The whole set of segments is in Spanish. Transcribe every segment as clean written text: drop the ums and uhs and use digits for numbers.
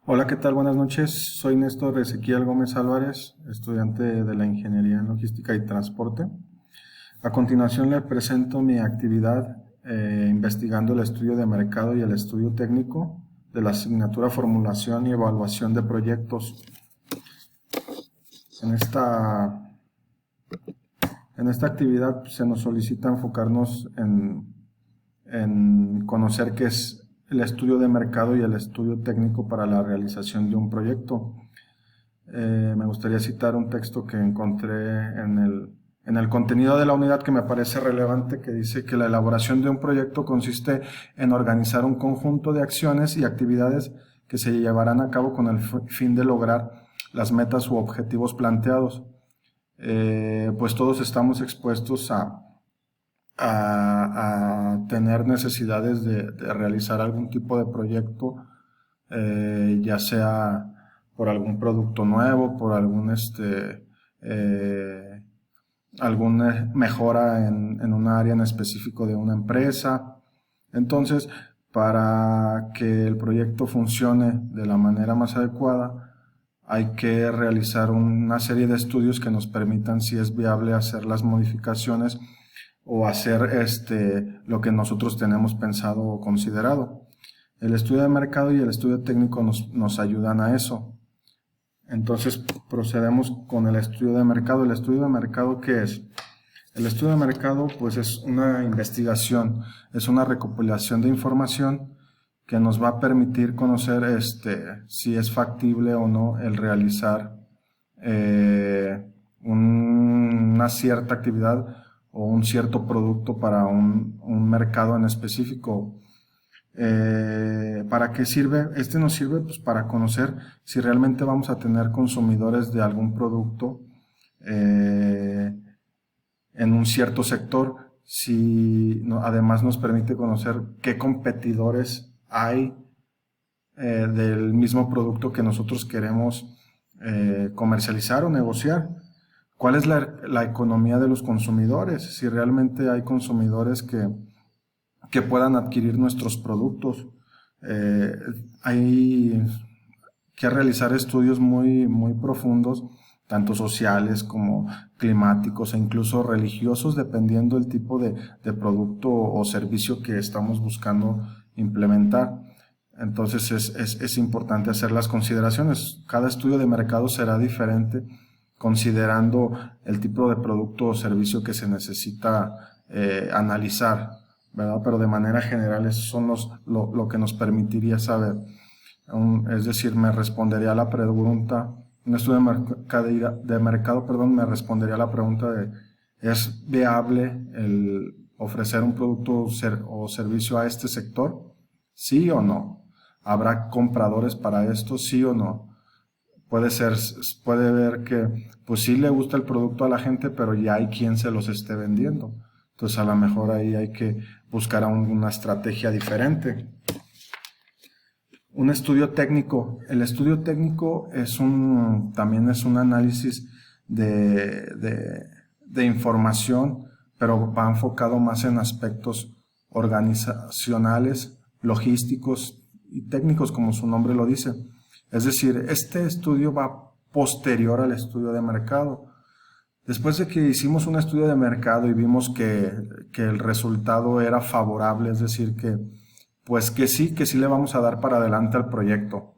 Hola, ¿qué tal? Buenas noches. Soy Néstor Ezequiel Gómez Álvarez, estudiante de la Ingeniería en Logística y Transporte. A continuación le presento mi actividad investigando el estudio de mercado y el estudio técnico de la asignatura Formulación y Evaluación de Proyectos. En esta, en esta actividad se nos solicita enfocarnos en conocer qué es el estudio de mercado y el estudio técnico para la realización de un proyecto. Me gustaría citar un texto que encontré en el contenido de la unidad que me parece relevante, que dice que la elaboración de un proyecto consiste en organizar un conjunto de acciones y actividades que se llevarán a cabo con el fin de lograr las metas u objetivos planteados. Pues todos estamos expuestos a tener necesidades de realizar algún tipo de proyecto, ya sea por algún producto nuevo, por alguna mejora en un área en específico de una empresa. Entonces, para que el proyecto funcione de la manera más adecuada, hay que realizar una serie de estudios que nos permitan si es viable hacer las modificaciones o hacer lo que nosotros tenemos pensado o considerado. El estudio de mercado y el estudio técnico nos ayudan a eso. Entonces procedemos con el estudio de mercado. ¿El estudio de mercado qué es? El estudio de mercado pues es una investigación, es una recopilación de información que nos va a permitir conocer si es factible o no el realizar una cierta actividad o un cierto producto para un mercado en específico. ¿Para qué sirve? Nos sirve pues para conocer si realmente vamos a tener consumidores de algún producto en un cierto sector. Además nos permite conocer qué competidores hay del mismo producto que nosotros queremos comercializar o negociar. ¿Cuál es la economía de los consumidores? Si realmente hay consumidores que puedan adquirir nuestros productos. Hay que realizar estudios muy profundos, tanto sociales como climáticos e incluso religiosos, dependiendo del tipo de producto o servicio que estamos buscando implementar. Entonces es importante hacer las consideraciones. Cada estudio de mercado será diferente considerando el tipo de producto o servicio que se necesita analizar, ¿verdad? Pero de manera general eso son lo que nos permitiría saber. Es decir, me respondería a la pregunta, un estudio de mercado, perdón, me respondería a la pregunta de ¿es viable el ofrecer un producto o servicio a este sector? ¿Sí o no? ¿Habrá compradores para esto? ¿Sí o no? Puede ver que pues sí le gusta el producto a la gente, pero ya hay quien se los esté vendiendo. Entonces a lo mejor ahí hay que buscar una estrategia diferente. Un estudio técnico. El estudio técnico también es un análisis de información, pero va enfocado más en aspectos organizacionales, logísticos y técnicos, como su nombre lo dice. Es decir, este estudio va posterior al estudio de mercado. Después de que hicimos un estudio de mercado y vimos que el resultado era favorable, es decir, que sí le vamos a dar para adelante al proyecto,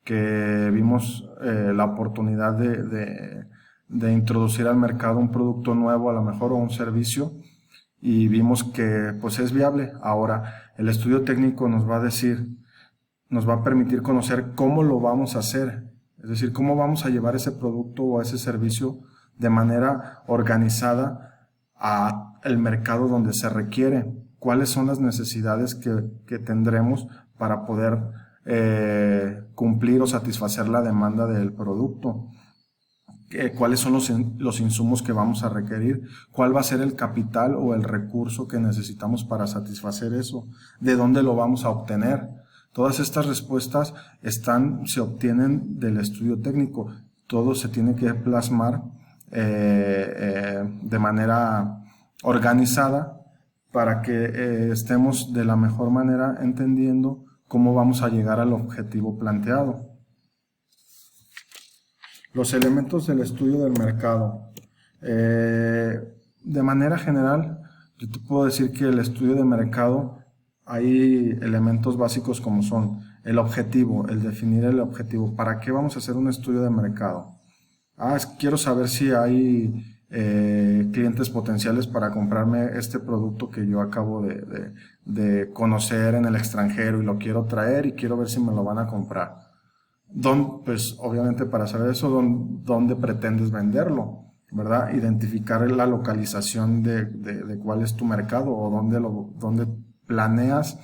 que vimos la oportunidad de introducir al mercado un producto nuevo a lo mejor o un servicio y vimos que pues es viable. Ahora el estudio técnico nos va a permitir conocer cómo lo vamos a hacer, es decir, cómo vamos a llevar ese producto o ese servicio de manera organizada al mercado donde se requiere, cuáles son las necesidades que tendremos para poder cumplir o satisfacer la demanda del producto, cuáles son los insumos que vamos a requerir, cuál va a ser el capital o el recurso que necesitamos para satisfacer eso, de dónde lo vamos a obtener. Todas estas respuestas se obtienen del estudio técnico. Todo se tiene que plasmar de manera organizada para que estemos de la mejor manera entendiendo cómo vamos a llegar al objetivo planteado. Los elementos del estudio del mercado. De manera general, yo te puedo decir que el estudio de mercado hay elementos básicos como son el objetivo, el definir el objetivo. ¿Para qué vamos a hacer un estudio de mercado? Quiero saber si hay clientes potenciales para comprarme este producto que yo acabo de conocer en el extranjero y lo quiero traer y quiero ver si me lo van a comprar. Pues obviamente para saber eso, ¿dónde pretendes venderlo? ¿Verdad? Identificar la localización de cuál es tu mercado o dónde planeas,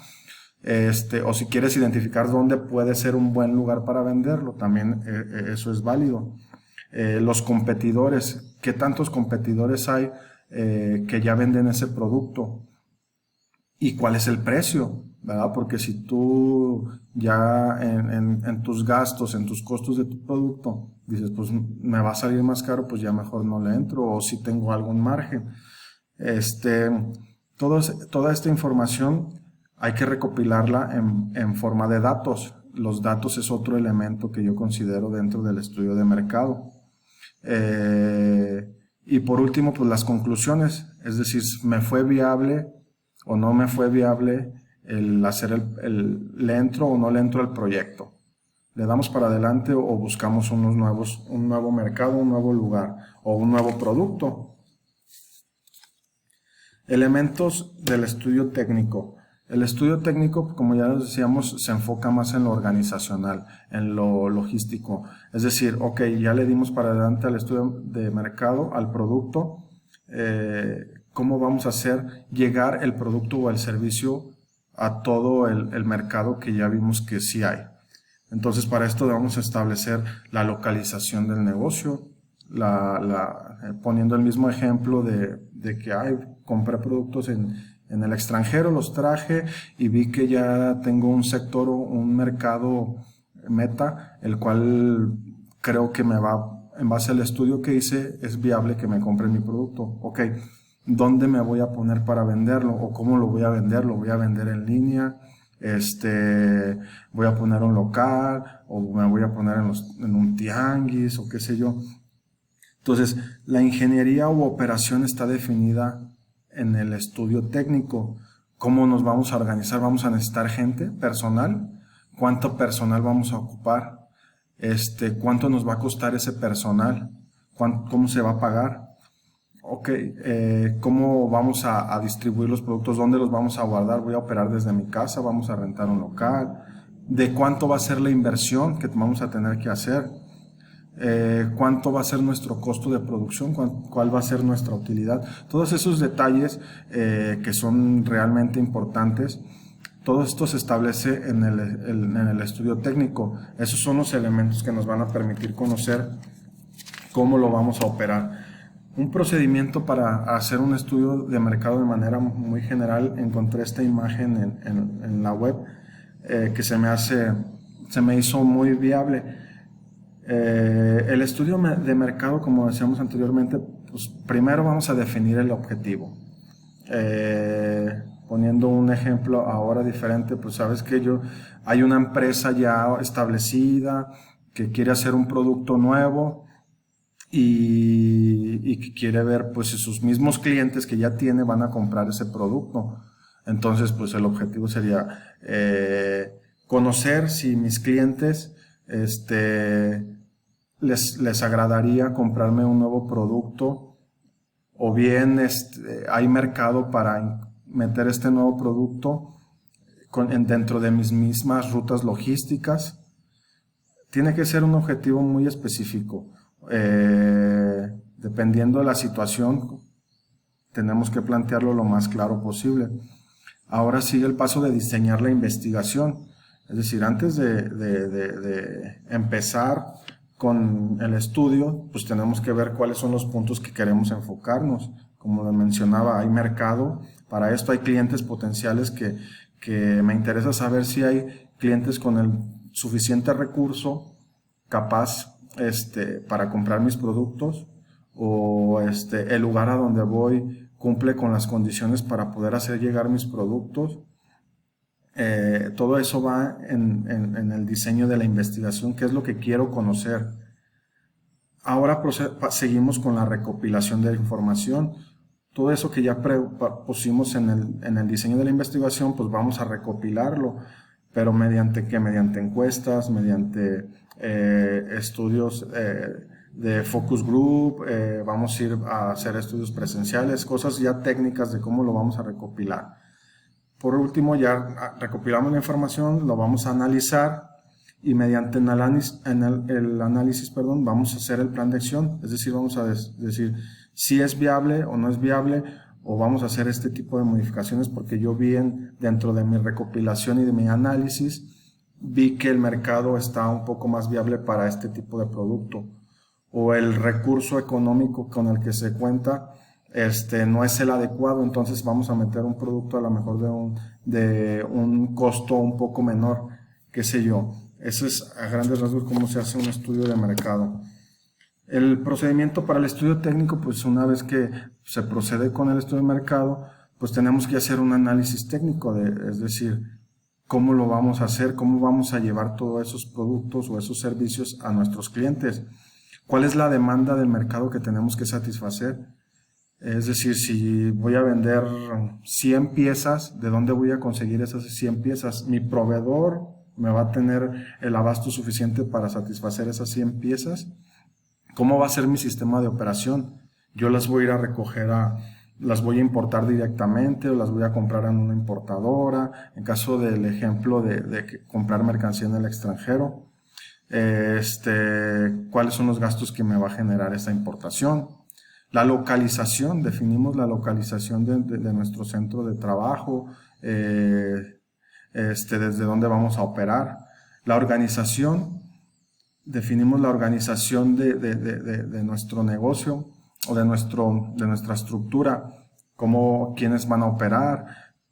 o si quieres identificar dónde puede ser un buen lugar para venderlo, también eso es válido. Los competidores, ¿qué tantos competidores hay que ya venden ese producto? ¿Y cuál es el precio? ¿Verdad? Porque si tú ya en tus gastos, en tus costos de tu producto, dices, pues me va a salir más caro, pues ya mejor no le entro, o si tengo algún margen. Toda esta información hay que recopilarla en forma de datos. Los datos es otro elemento que yo considero dentro del estudio de mercado. Y por último, pues las conclusiones, es decir, ¿me fue viable o no me fue viable el hacer le entro o no le entro al proyecto? ¿Le damos para adelante o buscamos un nuevo mercado, un nuevo lugar o un nuevo producto? Elementos del estudio técnico. El estudio técnico, como ya les decíamos, se enfoca más en lo organizacional, en lo logístico. Es decir, ok, ya le dimos para adelante al estudio de mercado, al producto, ¿cómo vamos a hacer llegar el producto o el servicio a todo el mercado que ya vimos que sí hay? Entonces, para esto vamos a establecer la localización del negocio, poniendo el mismo ejemplo de que compré productos en el extranjero, los traje y vi que ya tengo un sector o un mercado meta, el cual creo que en base al estudio que hice, es viable que me compre mi producto. Ok, ¿dónde me voy a poner para venderlo? ¿O cómo lo voy a vender? ¿Lo voy a vender en línea? Voy a poner un local o me voy a poner en un tianguis o qué sé yo. Entonces, la ingeniería u operación está definida en el estudio técnico. ¿Cómo nos vamos a organizar? ¿Vamos a necesitar gente, personal? ¿Cuánto personal vamos a ocupar? ¿Cuánto nos va a costar ese personal? ¿Cómo se va a pagar? Ok, ¿cómo vamos a distribuir los productos? ¿Dónde los vamos a guardar? ¿Voy a operar desde mi casa? ¿Vamos a rentar un local? ¿De cuánto va a ser la inversión que vamos a tener que hacer? ¿Cuánto va a ser nuestro costo de producción? ¿Cuál va a ser nuestra utilidad? Todos esos detalles que son realmente importantes, todo esto se establece en el estudio técnico. Esos son los elementos que nos van a permitir conocer cómo lo vamos a operar. Un procedimiento para hacer un estudio de mercado de manera muy general, encontré esta imagen en la web que se me hizo muy viable. El estudio de mercado, como decíamos anteriormente, pues primero vamos a definir el objetivo. Poniendo un ejemplo ahora diferente, pues sabes que hay una empresa ya establecida que quiere hacer un producto nuevo y que quiere ver pues si sus mismos clientes que ya tiene van a comprar ese producto. Entonces pues el objetivo sería conocer si mis clientes les agradaría comprarme un nuevo producto o bien hay mercado para meter este nuevo producto dentro de mis mismas rutas logísticas. Tiene que ser un objetivo muy específico. Dependiendo de la situación, tenemos que plantearlo lo más claro posible. Ahora sigue el paso de diseñar la investigación. Es decir, antes de empezar con el estudio, pues tenemos que ver cuáles son los puntos que queremos enfocarnos. Como lo mencionaba, hay mercado. Para esto hay clientes potenciales que me interesa saber si hay clientes con el suficiente recurso capaz para comprar mis productos o el lugar a donde voy cumple con las condiciones para poder hacer llegar mis productos. Todo eso va en el diseño de la investigación, qué es lo que quiero conocer. Ahora seguimos con la recopilación de información. Todo eso que ya pusimos en el diseño de la investigación, pues vamos a recopilarlo, pero mediante ¿qué? Mediante encuestas, mediante estudios de focus group, vamos a ir a hacer estudios presenciales, cosas ya técnicas de cómo lo vamos a recopilar. Por último, ya recopilamos la información, lo vamos a analizar y mediante el análisis, vamos a hacer el plan de acción, es decir, vamos a decir si es viable o no es viable, o vamos a hacer este tipo de modificaciones porque yo vi dentro de mi recopilación y de mi análisis, vi que el mercado está un poco más viable para este tipo de producto, o el recurso económico con el que se cuenta no es el adecuado, entonces vamos a meter un producto a lo mejor de un costo un poco menor, qué sé yo. Eso es a grandes rasgos cómo se hace un estudio de mercado. El procedimiento para el estudio técnico, pues una vez que se procede con el estudio de mercado, pues tenemos que hacer un análisis técnico, es decir, cómo lo vamos a hacer, cómo vamos a llevar todos esos productos o esos servicios a nuestros clientes, cuál es la demanda del mercado que tenemos que satisfacer. Es decir, si voy a vender 100 piezas, ¿de dónde voy a conseguir esas 100 piezas? Mi proveedor me va a tener el abasto suficiente para satisfacer esas 100 piezas. ¿Cómo va a ser mi sistema de operación? Yo las voy a ir a recoger, las voy a importar directamente o las voy a comprar en una importadora. En caso del ejemplo de comprar mercancía en el extranjero, ¿cuáles son los gastos que me va a generar esa importación? La localización, definimos la localización de nuestro centro de trabajo, desde dónde vamos a operar. La organización, definimos la organización de nuestro negocio o de nuestra estructura, quiénes van a operar,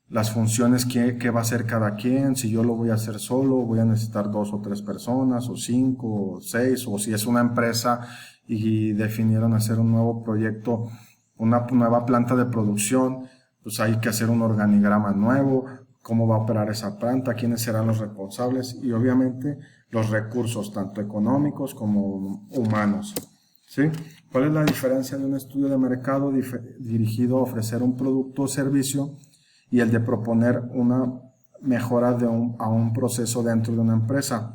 las funciones, qué va a hacer cada quien, si yo lo voy a hacer solo, voy a necesitar 2 o 3 personas, o 5, o 6, o si es una empresa y definieron hacer un nuevo proyecto, una nueva planta de producción, pues hay que hacer un organigrama nuevo, cómo va a operar esa planta, quiénes serán los responsables y obviamente los recursos, tanto económicos como humanos. ¿Sí? ¿Cuál es la diferencia de un estudio de mercado dirigido a ofrecer un producto o servicio y el de proponer una mejora a un proceso dentro de una empresa?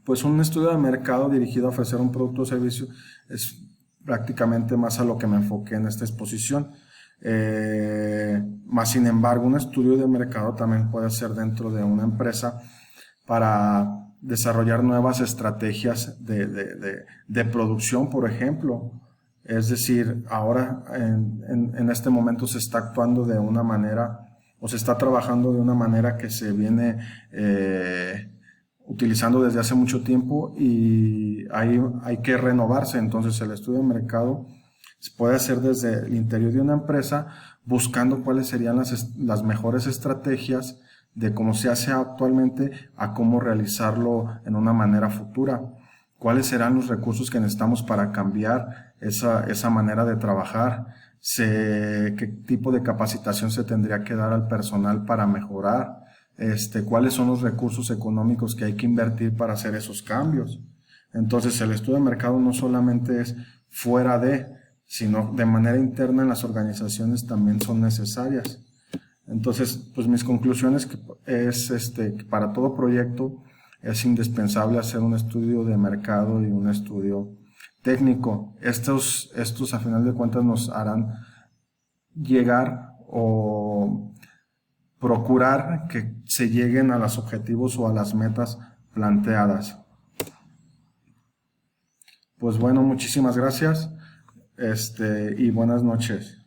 Pues un estudio de mercado dirigido a ofrecer un producto o servicio es prácticamente más a lo que me enfoqué en esta exposición. Más sin embargo, un estudio de mercado también puede ser dentro de una empresa para desarrollar nuevas estrategias de producción, por ejemplo. Es decir, ahora en este momento se está actuando de una manera o se está trabajando de una manera que se viene utilizando desde hace mucho tiempo y hay que renovarse. Entonces el estudio de mercado se puede hacer desde el interior de una empresa buscando cuáles serían las mejores estrategias de cómo se hace actualmente a cómo realizarlo en una manera futura. ¿Cuáles serán los recursos que necesitamos para cambiar esa manera de trabajar? ¿Qué tipo de capacitación se tendría que dar al personal para mejorar? ¿Cuáles son los recursos económicos que hay que invertir para hacer esos cambios? Entonces, el estudio de mercado no solamente es fuera sino de manera interna en las organizaciones también son necesarias. Entonces, pues mis conclusiones es que para todo proyecto es indispensable hacer un estudio de mercado y un estudio técnico. Estos a final de cuentas nos harán llegar o procurar que se lleguen a los objetivos o a las metas planteadas. Pues bueno, muchísimas gracias y buenas noches.